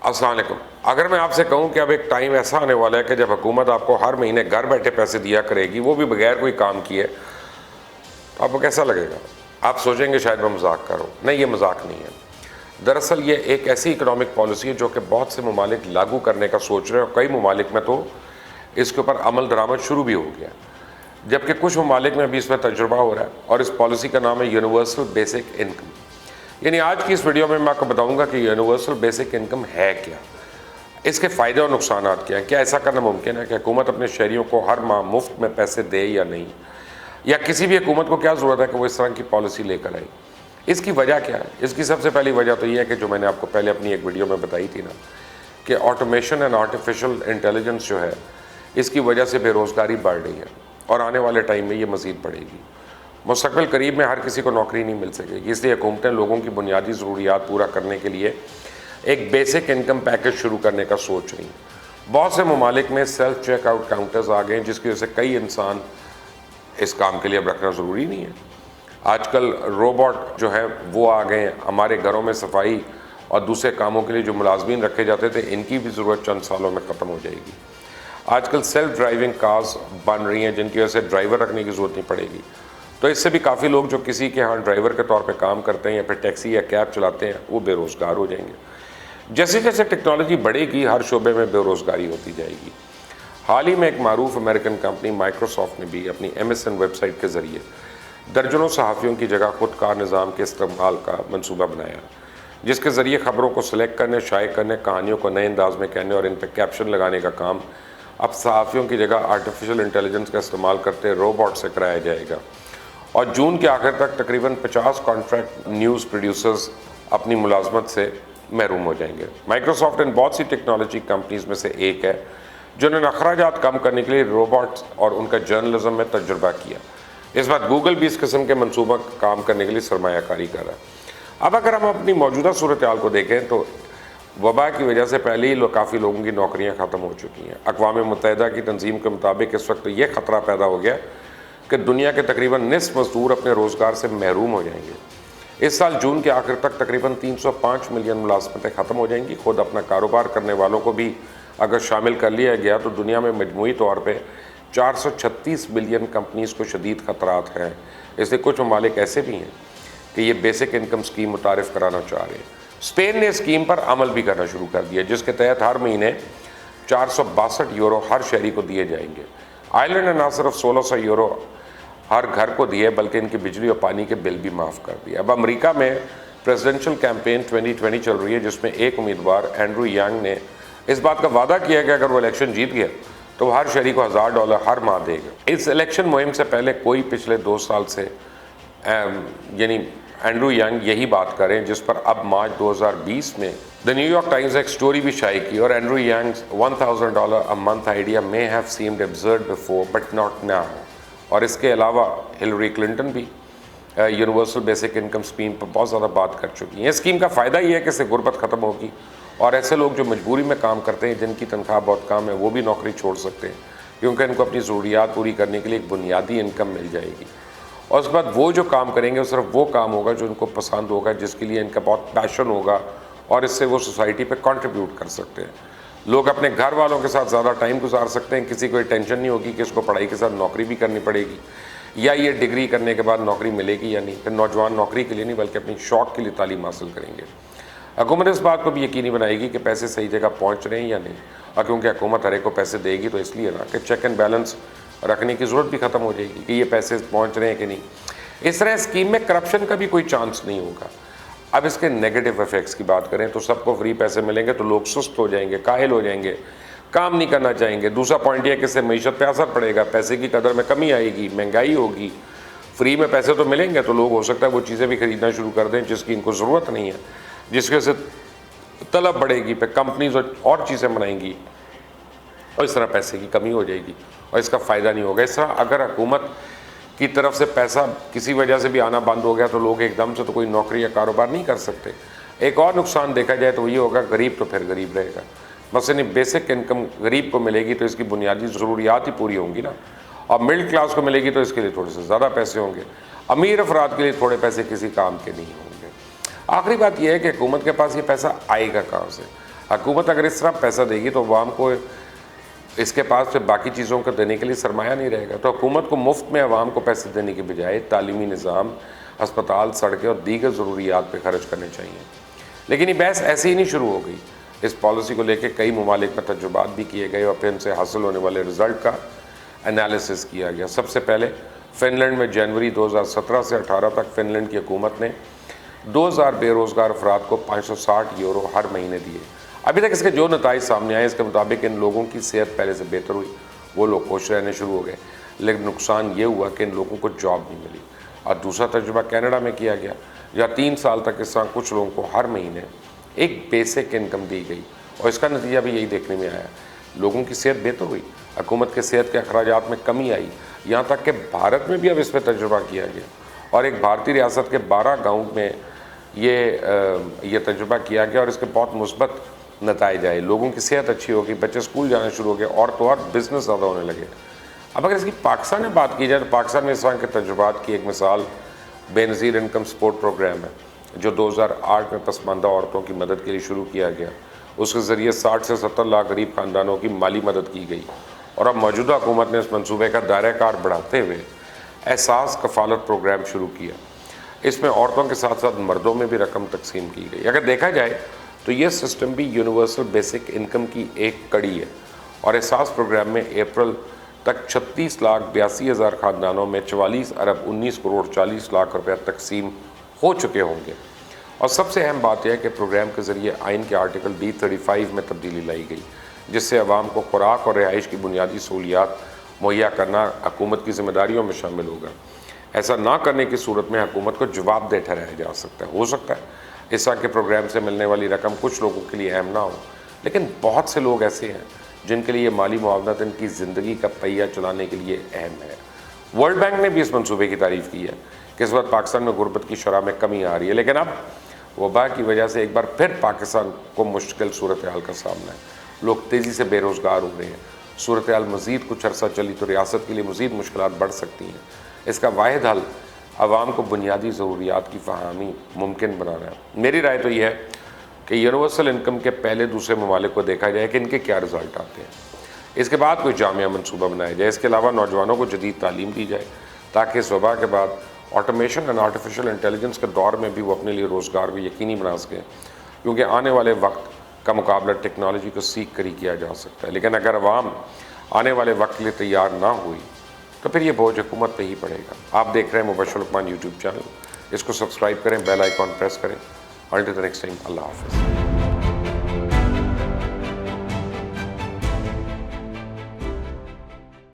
السلام علیکم. اگر میں آپ سے کہوں کہ اب ایک ٹائم ایسا آنے والا ہے کہ جب حکومت آپ کو ہر مہینے گھر بیٹھے پیسے دیا کرے گی، وہ بھی بغیر کوئی کام کیے، تو آپ کو کیسا لگے گا؟ آپ سوچیں گے شاید میں مذاق کروں. نہیں، یہ مذاق نہیں ہے. دراصل یہ ایک ایسی اکنامک پالیسی ہے جو کہ بہت سے ممالک لاگو کرنے کا سوچ رہے ہیں، اور کئی ممالک میں تو اس کے اوپر عمل درآمد شروع بھی ہو گیا، جبکہ کچھ ممالک میں ابھی اس میں تجربہ ہو رہا ہے. اور اس پالیسی کا نام ہے یونیورسل بیسک انکم. یعنی آج کی اس ویڈیو میں آپ کو بتاؤں گا کہ یونیورسل بیسک انکم ہے کیا، اس کے فائدے اور نقصانات کیا ہیں، کیا ایسا کرنا ممکن ہے کہ حکومت اپنے شہریوں کو ہر ماہ مفت میں پیسے دے یا نہیں، یا کسی بھی حکومت کو کیا ضرورت ہے کہ وہ اس طرح کی پالیسی لے کر آئے. اس کی وجہ کیا ہے؟ اس کی سب سے پہلی وجہ تو یہ ہے کہ جو میں نے آپ کو پہلے اپنی ایک ویڈیو میں بتائی تھی نا، کہ آٹومیشن اینڈ آرٹیفیشل انٹیلیجنس جو ہے، اس کی وجہ سے بے روزگاری بڑھ رہی ہے، اور آنے والے ٹائم میں یہ مزید بڑھے گی. مستقبل قریب میں ہر کسی کو نوکری نہیں مل سکے گی، اس لیے حکومتیں لوگوں کی بنیادی ضروریات پورا کرنے کے لیے ایک بیسک انکم پیکج شروع کرنے کا سوچ رہی ہیں. بہت سے ممالک میں سیلف چیک آؤٹ کاؤنٹرز آ گئے ہیں، جس کی وجہ سے کئی انسان اس کام کے لیے اب رکھنا ضروری نہیں ہے. آج کل روبوٹ جو ہے وہ آ گئے ہیں. ہمارے گھروں میں صفائی اور دوسرے کاموں کے لیے جو ملازمین رکھے جاتے تھے، ان کی بھی ضرورت چند سالوں میں ختم ہو جائے گی. آج کل سیلف ڈرائیونگ کارز بن رہی ہیں، جن کی وجہ سے ڈرائیور رکھنے کی ضرورت نہیں پڑے گی. تو اس سے بھی کافی لوگ جو کسی کے ہاں ڈرائیور کے طور پہ کام کرتے ہیں یا پھر ٹیکسی یا کیب چلاتے ہیں، وہ بے روزگار ہو جائیں گے. جیسے جیسے ٹیکنالوجی بڑھے گی، ہر شعبے میں بے روزگاری ہوتی جائے گی. حال ہی میں ایک معروف امریکن کمپنی مائکروسافٹ نے بھی اپنی MSN ویب سائٹ کے ذریعے درجنوں صحافیوں کی جگہ خود کار نظام کے استعمال کا منصوبہ بنایا، جس کے ذریعے خبروں کو سلیکٹ کرنے، شائع کرنے، کہانیوں کو نئے انداز میں کہنے اور ان پہ کیپشن لگانے کا کام اب صحافیوں کی جگہ آرٹیفیشل انٹیلیجنس کا استعمال کرتے روبوٹ سے کرایا جائے گا. اور جون کے آخر تک تقریباً 50 کانٹریکٹ نیوز پروڈیوسرز اپنی ملازمت سے محروم ہو جائیں گے. مائکروسافٹ ان بہت سی ٹیکنالوجی کمپنیز میں سے ایک ہے جنہوں نے اخراجات کم کرنے کے لیے روبوٹس اور ان کا جرنلزم میں تجربہ کیا. اس بات گوگل بھی اس قسم کے منصوبہ کام کرنے کے لیے سرمایہ کاری کر رہا ہے. اب اگر ہم اپنی موجودہ صورتحال کو دیکھیں تو وبا کی وجہ سے پہلے ہی کافی لوگوں کی نوکریاں ختم ہو چکی ہیں. اقوام متحدہ کی تنظیم کے مطابق اس وقت یہ خطرہ پیدا ہو گیا کہ دنیا کے تقریباً نصف مزدور اپنے روزگار سے محروم ہو جائیں گے. اس سال جون کے آخر تک تقریباً 305 ملین ملازمتیں ختم ہو جائیں گی. خود اپنا کاروبار کرنے والوں کو بھی اگر شامل کر لیا گیا تو دنیا میں مجموعی طور پہ 436 ملین کمپنیز کو شدید خطرات ہیں. اس لیے کچھ ممالک ایسے بھی ہیں کہ یہ بیسک انکم سکیم متعارف کرانا چاہ رہے ہیں. اسپین نے اسکیم پر عمل بھی کرنا شروع کر دیا، جس کے تحت ہر مہینے 462 یورو ہر شہری کو دیے جائیں گے. آئرلینڈ نے نہ صرف 1600 یورو ہر گھر کو دیے، بلکہ ان کی بجلی اور پانی کے بل بھی معاف کر دیے. اب امریکہ میں پریزیڈنشل کیمپین 2020 چل رہی ہے، جس میں ایک امیدوار اینڈرو یانگ نے اس بات کا وعدہ کیا کہ اگر وہ الیکشن جیت گیا تو وہ ہر شہری کو $1000 ہر ماہ دے گا. اس الیکشن مہم سے پہلے کوئی پچھلے 2 سال سے یعنی اینڈرو یانگ یہی بات کریں، جس پر اب مارچ 2020 میں دا نیو یارک ٹائمز نے ایک سٹوری بھی شائع کی. اور Andrew یانگ's $1000 a month idea may have seemed absurd before but not now. اور اس کے علاوہ ہلری کلنٹن بھی یونیورسل بیسک انکم اسکیم پر بہت زیادہ بات کر چکی ہیں. اس اسکیم کا فائدہ یہ ہے کہ اس سے غربت ختم ہوگی، اور ایسے لوگ جو مجبوری میں کام کرتے ہیں، جن کی تنخواہ بہت کم ہے، وہ بھی نوکری چھوڑ سکتے ہیں، کیونکہ ان کو اپنی ضروریات پوری کرنے کے لیے ایک بنیادی انکم مل جائے گی. اور اس کے بعد وہ جو کام کریں گے وہ صرف وہ کام ہوگا جو ان کو پسند ہوگا، جس کے لیے ان کا بہت پیشن ہوگا، اور اس سے وہ سوسائٹی پہ کنٹریبیوٹ کر سکتے ہیں. لوگ اپنے گھر والوں کے ساتھ زیادہ ٹائم گزار سکتے ہیں. کسی کو ٹینشن نہیں ہوگی کہ اس کو پڑھائی کے ساتھ نوکری بھی کرنی پڑے گی، یا یہ ڈگری کرنے کے بعد نوکری ملے گی یا نہیں. پھر نوجوان نوکری کے لیے نہیں بلکہ اپنی شوق کے لیے تعلیم حاصل کریں گے. حکومت اس بات کو بھی یقینی بنائے گی کہ پیسے صحیح جگہ پہنچ رہے ہیں یا نہیں. اور کیونکہ حکومت ہر ایک کو پیسے دے گی تو اس لیے نا کہ چیک اینڈ بیلنس رکھنے کی ضرورت بھی ختم ہو جائے گی کہ یہ پیسے پہنچ رہے ہیں کہ نہیں. اس طرح اسکیم میں کرپشن کا بھی کوئی چانس نہیں ہوگا. اب اس کے نیگیٹو ایفیکٹس کی بات کریں تو سب کو فری پیسے ملیں گے تو لوگ سست ہو جائیں گے، کاہل ہو جائیں گے، کام نہیں کرنا چاہیں گے. دوسرا پوائنٹ یہ ہے کہ اس سے معیشت پہ اثر پڑے گا، پیسے کی قدر میں کمی آئے گی، مہنگائی ہوگی. فری میں پیسے تو ملیں گے تو لوگ ہو سکتا ہے وہ چیزیں بھی خریدنا شروع کر دیں جس کی ان کو ضرورت نہیں ہے، جس کی وجہ سے طلب بڑھے گی، پہ کمپنیز اور چیزیں بنائیں گی، اور اس طرح پیسے کی کمی ہو جائے گی اور اس کا فائدہ نہیں ہوگا. اس طرح اگر حکومت کی طرف سے پیسہ کسی وجہ سے بھی آنا بند ہو گیا تو لوگ ایک دم سے تو کوئی نوکری یا کاروبار نہیں کر سکتے. ایک اور نقصان دیکھا جائے تو یہ ہوگا غریب تو پھر غریب رہے گا. مثلاً بیسک انکم غریب کو ملے گی تو اس کی بنیادی ضروریات ہی پوری ہوں گی نا، اور مڈل کلاس کو ملے گی تو اس کے لیے تھوڑے سے زیادہ پیسے ہوں گے. امیر افراد کے لیے تھوڑے پیسے کسی کام کے نہیں ہوں گے. آخری بات یہ ہے کہ حکومت کے پاس یہ پیسہ آئے گا کہاں سے. حکومت اگر اس طرح پیسہ دے گی تو عوام کو اس کے پاس پھر باقی چیزوں کو دینے کے لیے سرمایہ نہیں رہے گا. تو حکومت کو مفت میں عوام کو پیسے دینے کے بجائے تعلیمی نظام, ہسپتال, سڑکیں اور دیگر ضروریات پہ خرچ کرنے چاہیے. لیکن یہ بحث ایسے ہی نہیں شروع ہو گئی. اس پالیسی کو لے کے کئی ممالک میں تجربات بھی کیے گئے اور پھر ان سے حاصل ہونے والے رزلٹ کا انالیسس کیا گیا. سب سے پہلے فن لینڈ میں جنوری 2017 سے 18 تک فن لینڈ کی حکومت نے 2000 بے روزگار افراد کو 560 یورو ہر مہینے دیے. ابھی تک اس کے جو نتائج سامنے آئے اس کے مطابق ان لوگوں کی صحت پہلے سے بہتر ہوئی, وہ لوگ خوش رہنے شروع ہو گئے, لیکن نقصان یہ ہوا کہ ان لوگوں کو جاب نہیں ملی. اور دوسرا تجربہ کینیڈا میں کیا گیا, جہاں 3 سال تک اس طرح کچھ لوگوں کو ہر مہینے ایک بیسک انکم دی گئی, اور اس کا نتیجہ بھی یہی دیکھنے میں آیا, لوگوں کی صحت بہتر ہوئی, حکومت کے صحت کے اخراجات میں کمی آئی. یہاں تک کہ بھارت میں بھی اب اس پہ تجربہ کیا گیا, اور ایک بھارتی ریاست کے 12 گاؤں میں یہ تجربہ کیا گیا اور اس کے بہت مثبت نتائج آئے. لوگوں کی صحت اچھی ہو گئی, بچے اسکول جانا شروع ہو گئے, اور تو اور بزنس زیادہ ہونے لگے. اب اگر اس کی پاکستان میں بات کی جائے تو پاکستان میں اس طرح کے تجربات کی ایک مثال بے نظیر انکم سپورٹ پروگرام ہے, جو 2008 میں پسماندہ عورتوں کی مدد کے لیے شروع کیا گیا. اس کے ذریعے 60 سے 70 لاکھ غریب خاندانوں کی مالی مدد کی گئی, اور اب موجودہ حکومت نے اس منصوبے کا دائرہ کار بڑھاتے ہوئے احساس کفالت پروگرام شروع کیا. اس میں عورتوں کے ساتھ ساتھ مردوں میں بھی رقم تقسیم کی گئی. اگر دیکھا جائے تو یہ سسٹم بھی یونیورسل بیسک انکم کی ایک کڑی ہے, اور احساس پروگرام میں اپریل تک 36,82,000 خاندانوں میں 44 ارب 19 کروڑ 40 لاکھ روپے تقسیم ہو چکے ہوں گے. اور سب سے اہم بات یہ ہے کہ پروگرام کے ذریعے آئین کے آرٹیکل D35 میں تبدیلی لائی گئی, جس سے عوام کو خوراک اور رہائش کی بنیادی سہولیات مہیا کرنا حکومت کی ذمہ داریوں میں شامل ہوگا. ایسا نہ کرنے کی صورت میں حکومت کو جواب دہ ٹھہرایا جا سکتا ہے. ہو سکتا ہے اس طرح کے پروگرام سے ملنے والی رقم کچھ لوگوں کے لیے اہم نہ ہو, لیکن بہت سے لوگ ایسے ہیں جن کے لیے یہ مالی معاونت ان کی زندگی کا پہیہ چلانے کے لیے اہم ہے. ورلڈ بینک نے بھی اس منصوبے کی تعریف کی ہے کہ اس وقت پاکستان میں غربت کی شرح میں کمی آ رہی ہے, لیکن اب وبا کی وجہ سے ایک بار پھر پاکستان کو مشکل صورتحال کا سامنا ہے. لوگ تیزی سے بے روزگار ہو رہے ہیں. صورتحال مزید کچھ عرصہ چلی تو ریاست کے لیے مزید مشکلات بڑھ سکتی ہیں. اس کا واحد حل عوام کو بنیادی ضروریات کی فراہمی ممکن بنانا ہے. میری رائے تو یہ ہے کہ یونیورسل انکم کے پہلے دوسرے ممالک کو دیکھا جائے کہ ان کے کیا رزلٹ آتے ہیں, اس کے بعد کوئی جامع منصوبہ بنایا جائے. اس کے علاوہ نوجوانوں کو جدید تعلیم دی جائے تاکہ اس وبا کے بعد آٹومیشن اینڈ آرٹیفیشل انٹیلیجنس کے دور میں بھی وہ اپنے لیے روزگار کو یقینی بنا سکیں, کیونکہ آنے والے وقت کا مقابلہ ٹیکنالوجی کو سیکھ کر ہی کیا جا سکتا ہے. لیکن اگر عوام آنے والے وقت کے لیے تیار نہ ہوئی تو پھر یہ بوجھ حکومت پہ ہی پڑے گا. آپ دیکھ رہے ہیں مبشر لقمان یوٹیوب چینل, اس کو سبسکرائب کریں, بیل آئیکن پریس کریں. Until the next time, Allah Hafiz.